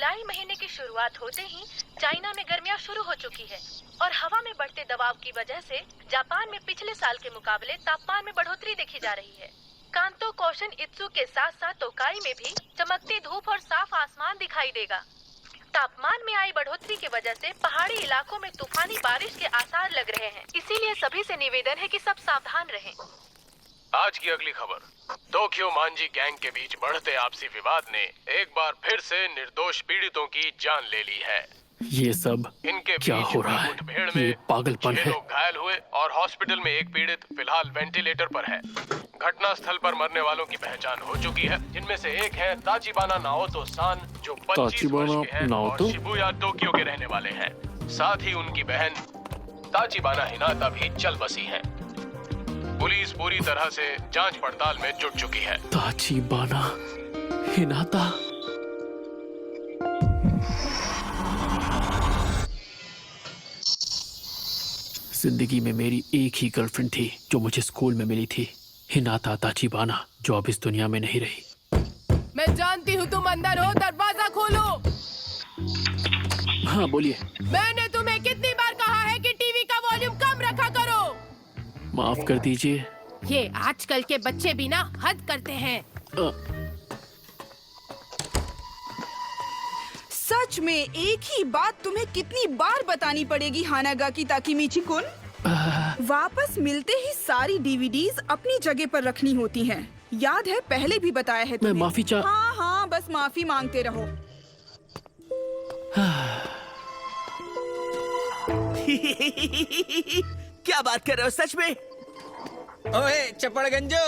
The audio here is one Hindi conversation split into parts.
जुलाई महीने की शुरुआत होते ही चाइना में गर्मियां शुरू हो चुकी है और हवा में बढ़ते दबाव की वजह से जापान में पिछले साल के मुकाबले तापमान में बढ़ोतरी देखी जा रही है। कांतो, कोशन इत्सु के साथ साथ तोकाई में भी चमकती धूप और साफ आसमान दिखाई देगा। तापमान में आई बढ़ोतरी की वजह से पहाड़ी इलाकों में तूफानी बारिश के आसार लग रहे हैं, इसीलिए सभी से निवेदन है कि सब सावधान रहें। आज की अगली खबर, टोक्यो मांजी गैंग के बीच बढ़ते आपसी विवाद ने एक बार फिर से निर्दोष पीड़ितों की जान ले ली है। ये सब इनके क्या बीच हो रहा है? मुठभेड़ ये में पागलपन 6 है। लोग घायल हुए और हॉस्पिटल में एक पीड़ित फिलहाल वेंटिलेटर पर है। घटना स्थल पर मरने वालों की पहचान हो चुकी है, जिनमें से एक है ताचिबाना नाओतो सान, जो 25 वर्ष के हैं और शिबुया टोक्यो के रहने वाले हैं। साथ ही उनकी बहन ताचिबाना हिनाता भी चल बसी है। पुलिस पूरी तरह से जांच पड़ताल में जुट चुकी है। ताचिबाना हिनाता, जिंदगी में मेरी एक ही गर्लफ्रेंड थी जो मुझे स्कूल में मिली थी, हिनाता ताचिबाना, जो अब इस दुनिया में नहीं रही। मैं जानती हूँ तुम अंदर हो, दरवाजा खोलो। हाँ बोलिए। मैंने तुम्हें कितनी बार कहा है कि टीवी का वॉल्यूम कम रखा करो। माफ कर दीजिए। ये आजकल के बच्चे भी ना हद करते हैं। सच में एक ही बात तुम्हें कितनी बार बतानी पड़ेगी हानागाकी ताकेमिची-कुन? वापस मिलते ही सारी डीवीडीज अपनी जगह पर रखनी होती हैं। याद है, पहले भी बताया है तुम्हें। मैं माफी चाह। हाँ हाँ, बस माफी मांगते रहो। क्या बात कर रहे हो सच में? ओए चपड़गंजो,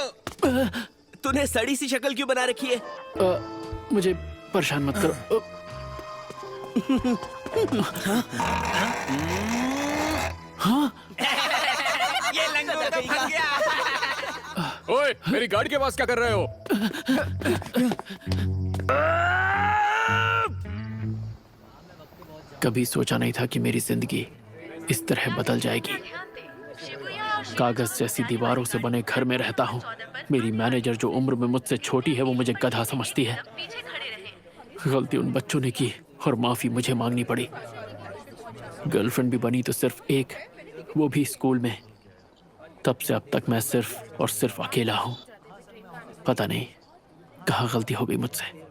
तूने सड़ी सी शक्ल क्यों बना रखी है? मुझे परेशान मत करो। हाँ? ये लंगोट तो फंस गया। ओए, मेरी गाड़ी के पास क्या कर रहे हो? कभी सोचा नहीं था कि मेरी जिंदगी इस तरह बदल जाएगी। कागज जैसी दीवारों से बने घर में रहता हूँ। मेरी मैनेजर, जो उम्र में मुझसे छोटी है, वो मुझे गधा समझती है। गलती उन बच्चों ने की और माफी मुझे मांगनी पड़ी। गर्लफ्रेंड भी बनी तो सिर्फ एक, वो भी स्कूल में। तब से अब तक मैं सिर्फ और सिर्फ अकेला हूँ। पता नहीं कहाँ गलती हो गई मुझसे।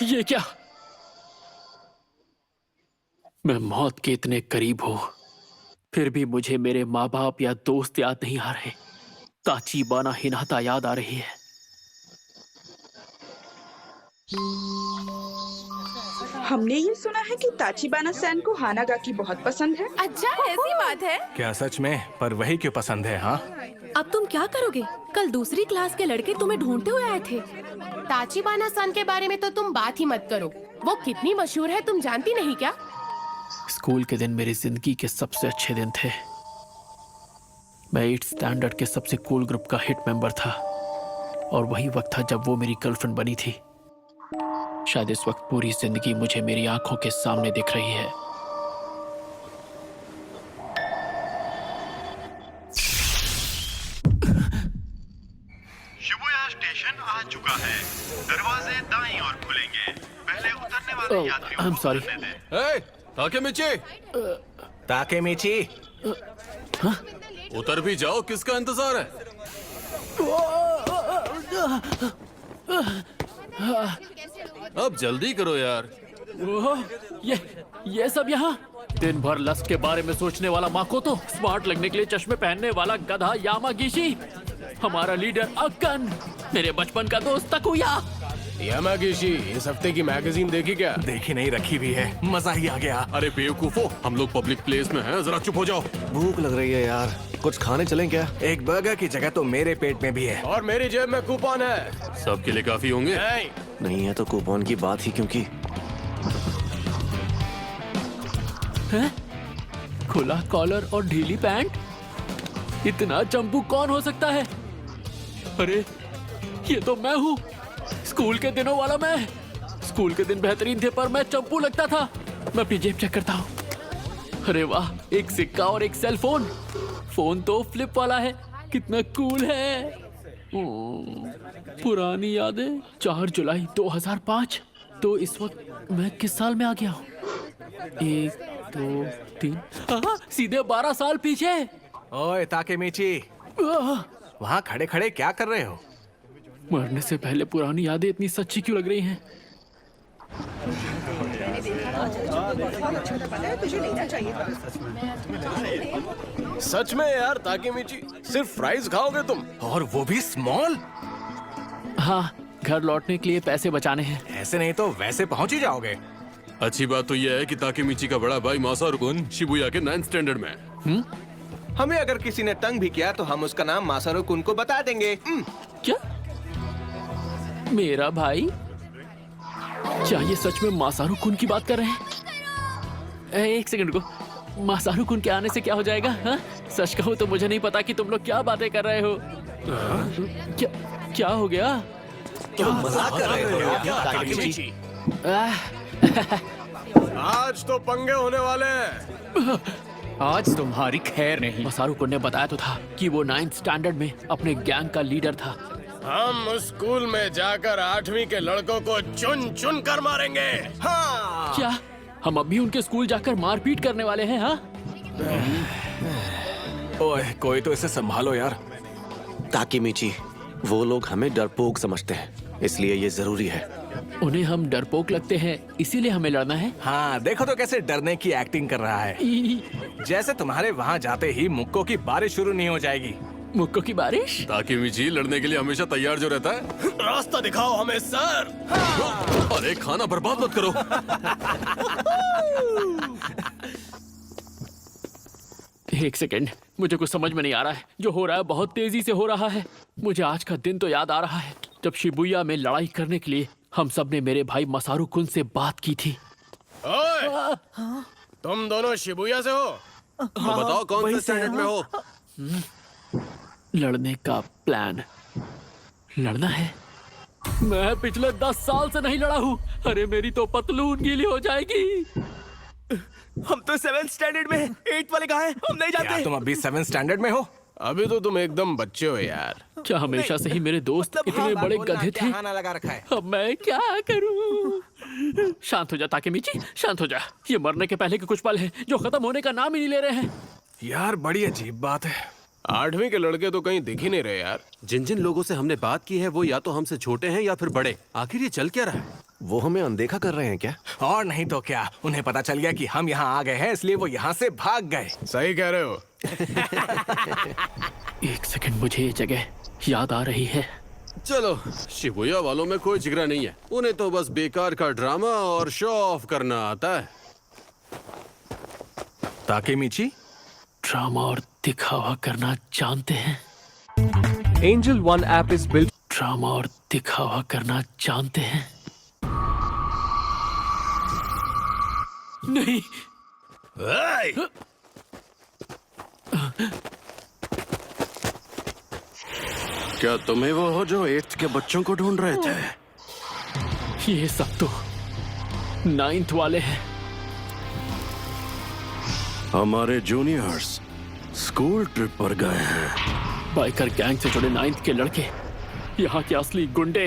ये क्या? मैं मौत के इतने करीब हूं, फिर भी मुझे मेरे माँ बाप या दोस्त याद नहीं आ रहे। ताचिबाना हिनाता याद आ रही है। हमने ये सुना है कि ताचिबाना सैन को हानागाकी बहुत पसंद है। अच्छा, ऐसी बात है? क्या सच में? पर वही क्यों पसंद है? हाँ, अब तुम क्या करोगे? कल दूसरी क्लास के लड़के तुम्हें ढूंढते हुए आए थे। ताचिबाना सन के बारे में तो तुम बात ही मत करो। वो कितनी मशहूर है, तुम जानती नहीं क्या? स्कूल के दिन मेरी जिंदगी के सबसे अच्छे दिन थे। मैं 8th स्टैंडर्ड के सबसे कूल ग्रुप का हिट मेंबर था और वही वक्त था जब वो मेरी गर्लफ्रेंड बनी थी। शायद इस वक्त पूरी जिंदगी मुझे मेरी आंखों के सामने दिख रही है। शिबुया स्टेशन आ चुका है। दरवाजे दाईं ओर खुलेंगे। पहले उतरने वाले यात्रियों I'm को sorry. उतरने दें। ताकेमिची, उतर भी जाओ, किसका इंतजार है? अब जल्दी करो यार। ये सब यहाँ? दिन भर लस्ट के बारे में सोचने वाला माकोतो, स्मार्ट लगने के लिए चश्मे पहनने वाला गधा यामागिशी, हमारा लीडर अक्कन, मेरे बचपन का दोस्त तकुया। यामागिशी, इस हफ्ते की मैगजीन देखी क्या? देखी नहीं, रखी भी है। मजा ही आ गया। अरे बेवकूफो, हम लोग पब्लिक प्लेस में हैं, जरा चुप हो जाओ। भूख लग रही है यार, कुछ खाने चलें क्या? एक बर्गर की जगह तो मेरे पेट में भी है। और मेरी जेब में कूपन है। सबके लिए काफी होंगे? नहीं है तो कूपन की बात ही क्योंकि है? खुला कॉलर और ढीली पैंट? इतना चंपू कौन हो सकता है? अरे ये तो मैं हूँ, स्कूल के दिनों वाला मैं। स्कूल के दिन बेहतरीन थे पर मैं चंपू लगता था। मैं अपनी जेब चेक करता हूँ। अरे वाह, एक सिक्का और एक सेल फोन। फोन तो फ्लिप वाला है, कितना कूल है। पुरानी यादें। 4 जुलाई 2005। तो इस वक्त मैं किस साल में आ गया हूँ? 1 2 3 सीधे 12 साल पीछे। ओए ताकेमीची, वहाँ खड़े खड़े क्या कर रहे हो? मरने से पहले पुरानी यादें इतनी सच्ची क्यों लग रही हैं? सच में यार ताकेमीची, सिर्फ फ्राइज खाओगे तुम? और वो भी स्मॉल? हाँ, घर लौटने के लिए पैसे बचाने हैं। ऐसे नहीं तो वैसे पहुंच ही जाओगे। अच्छी बात तो यह है कि ताकेमीची का बड़ा भाई मासारू-कुन शिबुया के 9th स्टैंडर्ड में है। हमें अगर किसी ने तंग भी किया तो हम उसका नाम मासारू-कुन को बता देंगे। क्या? मेरा भाई? क्या ये सच में मासारू कुन की बात कर रहे हैं? एक सेकंड को, मासारू कुन के आने से क्या हो जाएगा? हा? सच कहूँ तो मुझे नहीं पता कि तुम लोग क्या बातें कर रहे हो। क्या हो गया? मजाक कर रहे हो ताकेमीची? आज तो पंगे होने वाले हैं। आज तुम्हारी खैर नहीं। मासारू कुन ने बताया तो था कि वो 9th स्टैंडर्ड में अपने गैंग का लीडर था। हम उस स्कूल में जाकर 8वीं के लड़कों को चुन चुन कर मारेंगे। हाँ। क्या हम अभी उनके स्कूल जाकर मारपीट करने वाले हैं? हाँ? ओए, कोई तो इसे संभालो यार। ताकेमीची, वो लोग हमें डरपोक समझते हैं, इसलिए ये जरूरी है। उन्हें हम डरपोक लगते हैं, इसीलिए हमें लड़ना है। हाँ, देखो तो कैसे डरने की एक्टिंग कर रहा है। जैसे तुम्हारे वहाँ जाते ही मुक्कों की बारिश शुरू नहीं हो जाएगी। मुक्कों की बारिश? ताकेमीची लड़ने के लिए हमेशा तैयार जो रहता है। रास्ता दिखाओ हमें सर। अरे खाना बर्बाद मत करो। एक सेकेंड, मुझे कुछ समझ में नहीं आ रहा है। जो हो रहा है बहुत तेजी से हो रहा है। मुझे आज का दिन तो याद आ रहा है जब शिबुया में लड़ाई करने के लिए हम सब ने मेरे भाई मासारू कुन से बात की थी। ओए, तुम दोनों शिबुया से हो? तो बताओ कौन से स्टैंडर्ड में हो? लड़ने का प्लान। लड़ना है? मैं पिछले 10 साल से नहीं लड़ा हूँ। अरे मेरी तो पतलून गीली हो जाएगी। हम तो 7th स्टैंडर्ड में हैं। 8th वाले कहाँ हैं? हम नहीं क्या जानते। तुम अभी 7th स्टैंडर्ड में हो? अभी तो तुम एकदम बच्चे हो यार। क्या हमेशा से ही मेरे दोस्त इतने बड़े गधे थे? खाना लगा रखा है। अब मैं क्या करूं? शांत हो जा ताकेमीची, शांत हो जा। ये मरने के पहले के कुछ पल हैं जो खत्म होने का नाम ही नहीं ले रहे हैं। यार बड़ी अजीब बात है। 8वीं के लड़के तो कहीं दिख ही नहीं रहे यार। जिन जिन लोगों से हमने बात की है वो या तो हमसे छोटे हैं या फिर बड़े। आखिर ये चल क्या रहा है? वो हमें अनदेखा कर रहे हैं क्या? और नहीं तो क्या, उन्हें पता चल गया कि हम यहाँ आ गए हैं, इसलिए वो यहाँ से भाग गए। सही कह रहे हो। एक सेकंड, मुझे ये जगह याद आ रही है। चलो, शिबुया वालों में कोई जिगरा नहीं है। उन्हें तो बस बेकार का ड्रामा और शो ऑफ करना आता है। ताकेमीची, ड्रामा और दिखावा करना जानते हैं। Angel One app is built. Drama और दिखावा करना जानते हैं। नहीं। क्या तुम्हें वो हो जो 8th के बच्चों को ढूंढ रहे थे? ये सब तो 9th वाले हैं। हमारे जूनियर्स स्कूल ट्रिप पर गए हैं। बाइकर गैंग से जुड़े 9th के लड़के, यहाँ के असली गुंडे।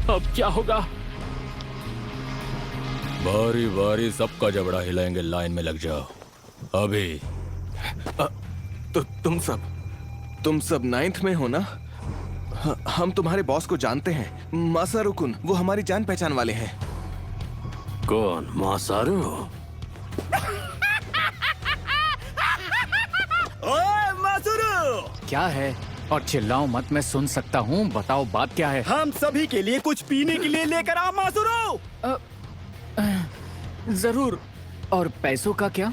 अब क्या होगा? बारी बारी सबका जबड़ा हिलाएंगे। लाइन में लग जाओ अभी। तो तुम सब 9th में हो ना? हम तुम्हारे बॉस को जानते हैं, मासारू-कुन। वो हमारी जान पहचान वाले हैं। कौन? मासारू? ओए मासारू! क्या है? और चिल्लाओ मत, मैं सुन सकता हूँ। बताओ बात क्या है? हम सभी के लिए कुछ पीने के लिए लेकर आओ मासारू। जरूर। और पैसों का क्या?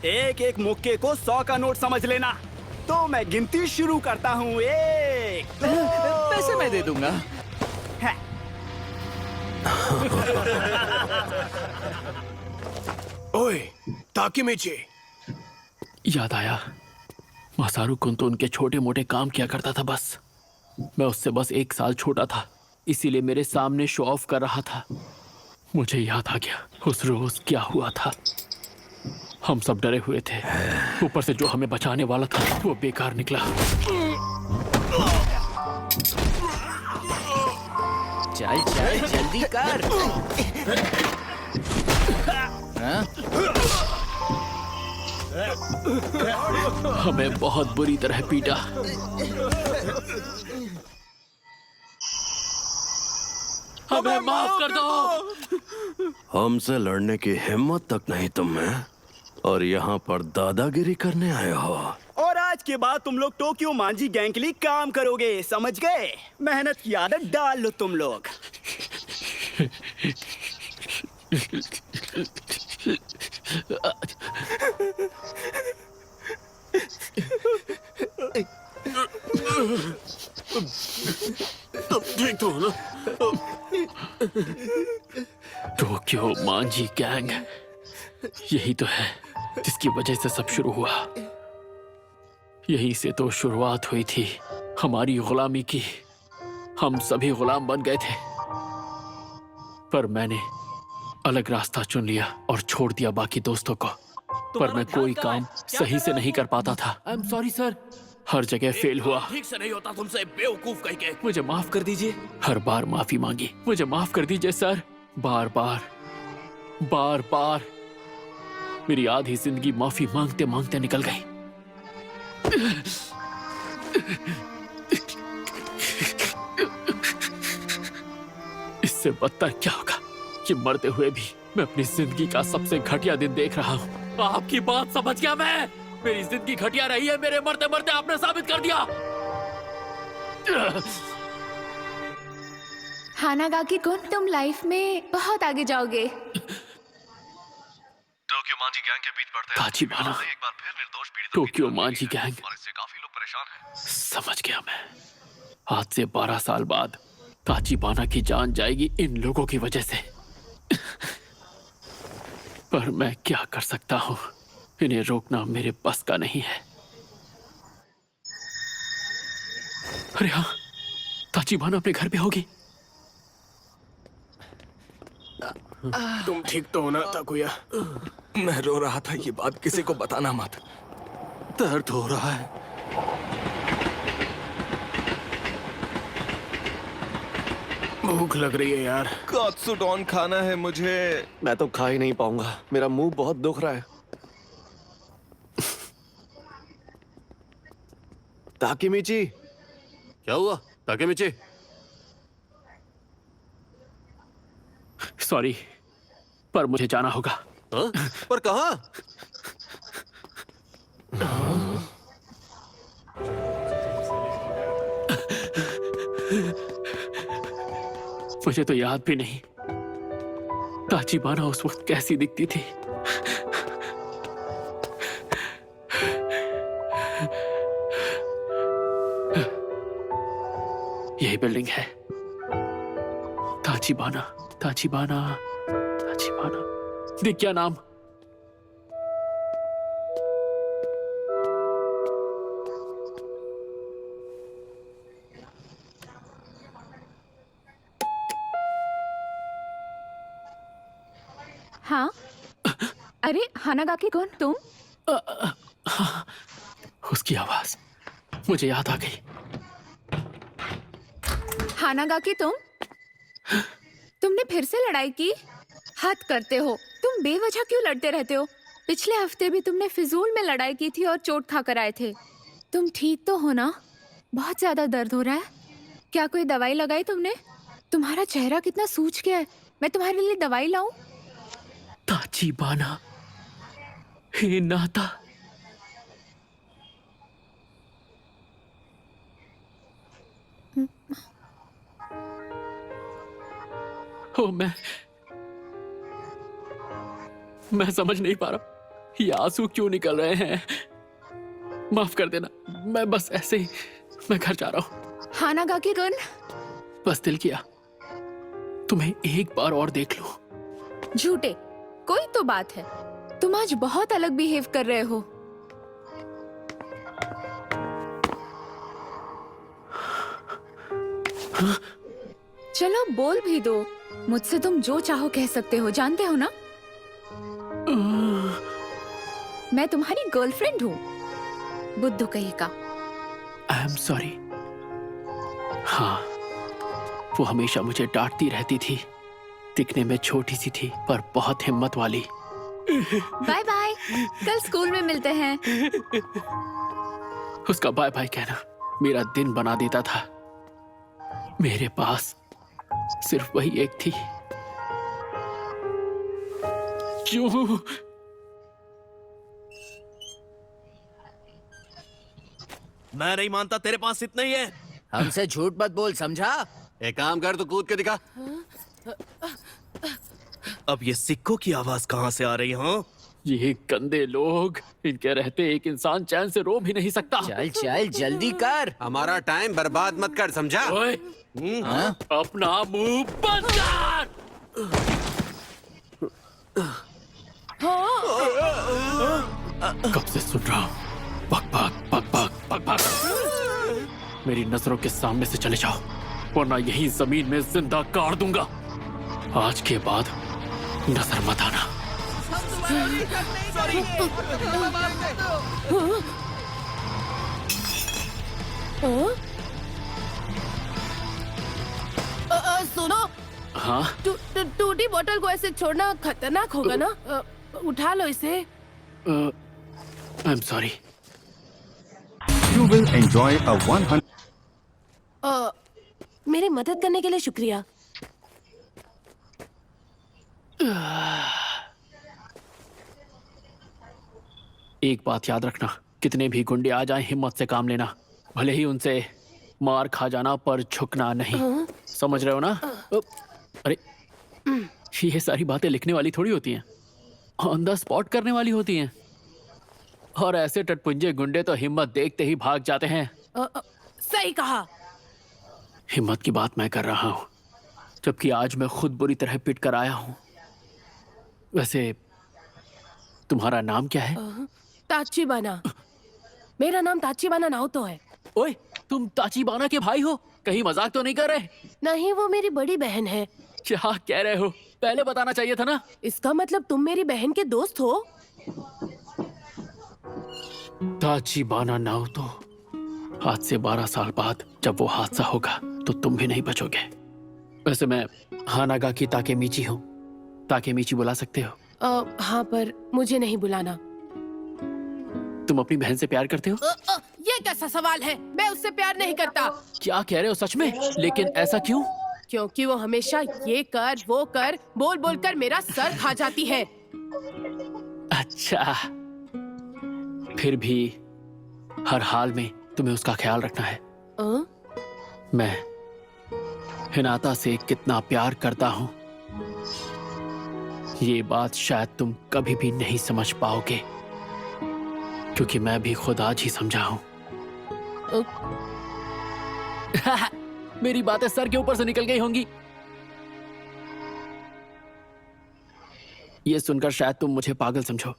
एक एक मुक्के को 100 का नोट समझ लेना। तो मैं गिनती शुरू करता हूँ। 1 2 पैसे मैं दे दूंगा। ओए ताकेमीची, याद आया, मासारू कुन तो उनके छोटे मोटे काम किया करता था बस। मैं उससे बस 1 साल छोटा था। इसीलिए मेरे सामने शो ऑफ कर रहा था। मुझे याद आ गया उस रोज क्या हुआ था। हम सब डरे हुए थे, ऊपर से जो हमें बचाने वाला था वो बेकार निकला। चल चल जल्दी कर। हमें बहुत बुरी तरह पीटा। हमें माफ कर दो। हमसे लड़ने की हिम्मत तक नहीं तुम में, और यहाँ पर दादागिरी करने आए हो। और आज के बाद तुम लोग टोक्यो मांझी गैंग के लिए काम करोगे, समझ गए? मेहनत की आदत डाल लो तुम लोग। ठीक तो हो ना? टोक्यो मांझी गैंग, यही तो है जिसकी वजह से सब शुरू हुआ। यहीं से तो शुरुआत हुई थी हमारी गुलामी की। हम सभी गुलाम बन गए थे, पर मैंने अलग रास्ता चुन लिया और छोड़ दिया बाकी दोस्तों को। पर मैं कोई काम सही से नहीं कर पाता था। आई एम सॉरी सर, हर जगह फेल हुआ। ठीक से नहीं होता तुमसे, बेवकूफ कह के। मुझे माफ कर दीजिए। हर बार माफी मांगी, मुझे माफ कर दीजिए सर। बार बार बार बार मेरी आधी जिंदगी माफी मांगते मांगते निकल गई। इससे बदतर क्या होगा कि मरते हुए भी मैं अपनी जिंदगी का सबसे घटिया दिन देख रहा हूँ। आपकी बात समझ गया मैं। मेरी जिंदगी घटिया रही है, मेरे मरते मरते आपने साबित कर दिया। हानागाकी कुन, तुम लाइफ में बहुत आगे जाओगे। टोक्यो मांझी गैंग के बीच बढ़ते ताचिबाना, एक बार फिर निर्दोष पीड़ितों टोक्यो मांझी गैंग, और इससे काफी लोग परेशान हैं। समझ गया मैं। आज से 12 साल बाद ताचिबाना की जान जाएगी इन लोगों की वजह से। पर मैं क्या कर सकता हूँ, इन्हें रोकना मेरे बस का नहीं है। अरे हाँ, ताचिबाना अपने घर पे होगी। तुम ठीक तो हो ना ताकुया? मैं रो रहा था, ये बात किसी को बताना मत। दर्द हो रहा है। भूख लग रही है यार। कात्सुडोन खाना है मुझे। मैं तो खा ही नहीं पाऊंगा, मेरा मुंह बहुत दुख रहा है। ताकेमिची, क्या हुआ ताकेमिची? सॉरी, पर मुझे जाना होगा। हाँ? पर कहाँ? मुझे तो याद भी नहीं ताचिबाना उस वक्त कैसी दिखती थी। यही बिल्डिंग है। ताचिबाना, ताचिबाना, ताचिबाना। दिख क्या नाम? हाँ, अरे हानागाकी कुन, तुम? उसकी आवाज मुझे याद आ गई। हानागाकी तुमने फिर से लड़ाई की? हद करते हो, तुम बेवजह क्यों लड़ते रहते हो? पिछले हफ्ते भी तुमने फिजूल में लड़ाई की थी और चोट खा कर आए थे। तुम ठीक तो हो ना? बहुत ज्यादा दर्द हो रहा है। क्या कोई दवाई लगाई तुमने? तुम्हारा चेहरा कितना सूज गया है। मैं तुम्हारे लिए दवाई लाऊं? ताचिबाना, हे नाता। ओ, मैं समझ नहीं पा रहा ये आंसू क्यों निकल रहे हैं। माफ कर देना, मैं बस ऐसे ही मैं घर जा रहा हूँ। हानागाकी कुन, बस दिल किया तुम्हें एक बार और देख लूं। झूठे, कोई तो बात है। तुम आज बहुत अलग बिहेव कर रहे हो। चलो बोल भी दो। मुझसे तुम जो चाहो कह सकते हो, जानते हो ना? मैं तुम्हारी गर्लफ्रेंड हूँ, बुद्धू कहीं का। I am sorry. हाँ, वो हमेशा मुझे डांटती रहती थी। दिखने में छोटी सी थी पर बहुत हिम्मत वाली। बाय बाय, कल स्कूल में मिलते हैं। उसका बाय बाय कहना मेरा दिन बना देता था। मेरे पास सिर्फ वही एक थी। क्यों? मैं नहीं मानता तेरे पास इतना ही है। हमसे झूठ मत बोल, समझा? एक काम कर, तू कूद के दिखा। अब ये सिक्कों की आवाज कहाँ से आ रही है? ये गंदे लोग, इनके रहते एक इंसान चैन से रो भी नहीं सकता। चल चल जल्दी कर। हमारा टाइम बर्बाद मत कर, समझा? ओए, अपना मुंह बंद कर। कब से सुन रहा हूँ बक बक बक बक बक बक। मेरी नजरों के सामने से चले जाओ वरना यही जमीन में जिंदा गाड़ दूंगा। आज के बाद नजर मत आना। सुनो, हाँ? टूटी बोतल को ऐसे छोड़ना खतरनाक होगा ना? उठा लो इसे। I am sorry. You will enjoy a 100. मेरी मदद करने के लिए शुक्रिया। एक बात याद रखना, कितने भी गुंडे आ जाएं हिम्मत से काम लेना। भले ही उनसे मार खा जाना पर झुकना नहीं। समझ रहे हो ना? अरे ये सारी बातें लिखने वाली थोड़ी होती हैं, ऑन द स्पॉट करने वाली होती हैं। और ऐसे टटपुंजे गुंडे तो हिम्मत देखते ही भाग जाते हैं। सही कहा। हिम्मत की बात मैं कर रहा हूँ, जबकि आज मैं खुद बुरी तरह पिट कर आया हूँ। वैसे तुम्हारा नाम क्या है? ताचिबाना। मेरा नाम ताचिबाना नाओतो है। ओए, तुम ताचिबाना के भाई हो? कहीं मजाक तो नहीं कर रहे? नहीं, वो मेरी बड़ी बहन है। क्या कह रहे हो? पहले बताना चाहिए था ना। इसका मतलब तुम मेरी बहन के दोस्त हो? ताचिबाना नाओतो, आज से 12 साल बाद जब वो हादसा होगा तो तुम भी नहीं बचोगे। वैसे मैं हानागाकी ताकेमीची हूँ। ताकेमीची बुला सकते हो? हाँ, पर मुझे नहीं बुलाना। तुम अपनी बहन से प्यार करते हो? ये कैसा सवाल है? मैं उससे प्यार नहीं करता। क्या कह रहे हो सच में? लेकिन ऐसा क्यों? क्योंकि वो हमेशा ये कर वो कर बोल बोल कर मेरा सर खा जाती है। अच्छा, फिर भी हर हाल में तुम्हें उसका ख्याल रखना है। मैं हिनाता से कितना प्यार करता हूँ ये बात शायद तुम कभी भी नहीं समझ पाओगे, क्योंकि मैं भी खुद आज ही समझा हूँ। मेरी बातें सर के ऊपर से निकल गई होंगी। ये सुनकर शायद तुम मुझे पागल समझो,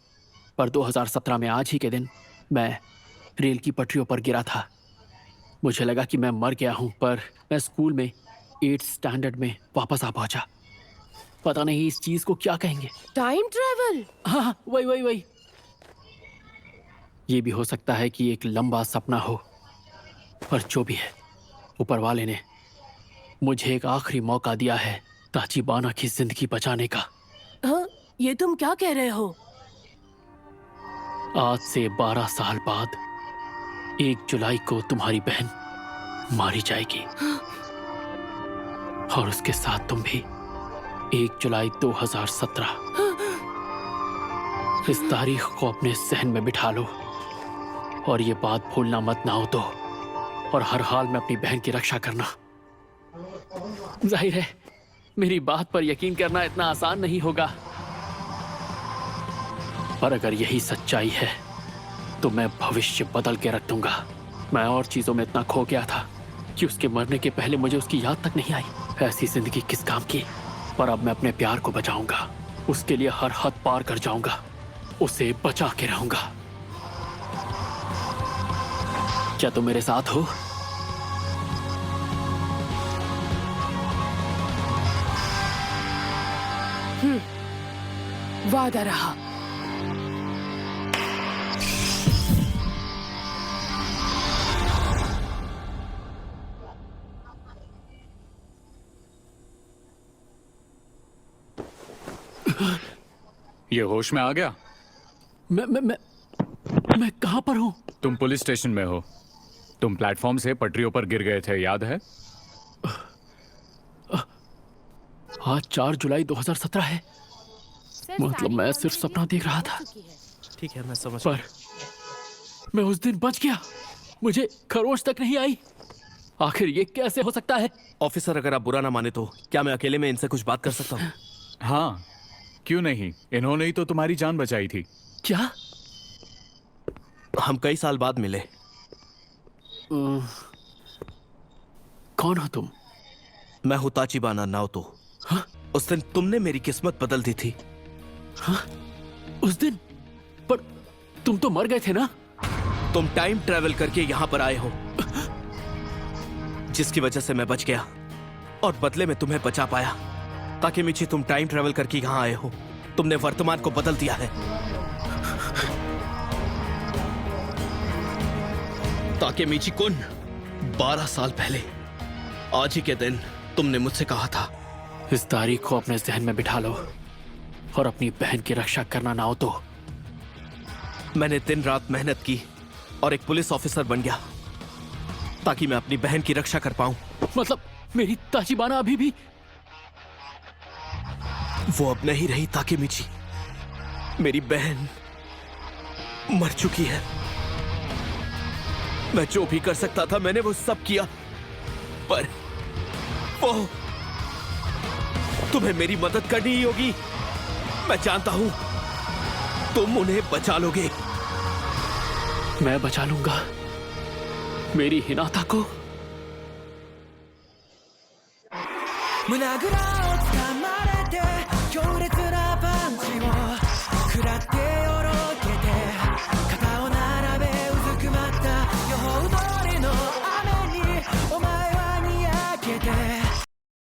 पर 2017 में आज ही के दिन मैं रेल की पटरियों पर गिरा था। मुझे लगा कि मैं मर गया हूं, पर मैं स्कूल में 8th स्टैंडर्ड में वापस आ पहुंचा। पता नहीं इस चीज को क्या कहेंगे। Time travel? हाँ, वही। ये भी हो सकता है कि एक लंबा सपना हो, पर जो भी है, ऊपर वाले ने मुझे एक आखिरी मौका दिया है ताचिबाना की जिंदगी बचाने का। हाँ, ये तुम क्या कह रहे हो? आज से 12 साल बाद 1 जुलाई को तुम्हारी बहन मारी जाएगी, और उसके साथ तुम भी। 1 जुलाई 2017। इस तारीख को अपने सहन में बिठा लो और ये बात भूलना मत ना हो तो, और हर हाल में अपनी बहन की रक्षा करना। जाहिर है मेरी बात पर यकीन करना इतना आसान नहीं होगा, पर अगर यही सच्चाई है तो मैं भविष्य बदल के रख दूंगा। मैं और चीजों में इतना खो गया था कि उसके मरने के पहले मुझे उसकी याद तक नहीं आई। ऐसी जिंदगी किस काम की? पर अब मैं अपने प्यार को बचाऊंगा, उसके लिए हर हद पार कर जाऊंगा, उसे बचा के रहूंगा। क्या तुम मेरे साथ हो? वादा रहा। ये होश में आ गया? मैं कहां पर हूं? तुम पुलिस स्टेशन में हो। तुम प्लेटफॉर्म से पटरियों पर गिर गए थे, याद है? आज 4 जुलाई 2017 है। मतलब मैं सिर्फ सपना देख रहा था। ठीक है, मैं समझ पर मैं उस दिन बच गया। मुझे खरोच तक नहीं आई। आखिर ये कैसे हो सकता है? ऑफिसर, अगर आप बुरा ना माने तो क्या मैं अकेले में इनसे कुछ बात कर सकता हूँ? हाँ, क्यों नहीं? इन्होंने ही तो तुम्हारी जान बचाई थी। क्या? हम कई साल बाद मिले। कौन हो तुम? मैं हूँ ताचिबाना नाओतो। हाँ? उस दिन तुमने मेरी किस्मत बदल दी थी। हाँ? उस दिन? पर तुम तो मर गए थे ना? तुम टाइम ट्रैवल करके यहाँ पर आए हो, जिसकी वजह से मैं बच गया और बदले में तुम्हें बचा पाया। ताकेमिची, तुम टाइम ट्रैवल करके यहाँ आए हो। तुमने वर्तमान को बदल दिया है। ताकेमिची कुन, 12 साल पहले आज ही के दिन तुमने मुझसे कहा था, इस तारीख को अपने जहन में बिठा लो और अपनी बहन की रक्षा करना ना हो तो। मैंने दिन रात मेहनत की और एक पुलिस ऑफिसर बन गया ताकि मैं अपनी बहन की रक्षा कर पाऊं। मतलब मेरी ताचिबाना अभी भी? वो अब नहीं रही ताकेमिची। मेरी बहन मर चुकी है। मैं जो भी कर सकता था मैंने वो सब किया, पर वो तुम्हें मेरी मदद करनी ही होगी। मैं जानता हूं तुम उन्हें बचा लोगे। मैं बचा लूंगा मेरी हिनाता को। मुनागरा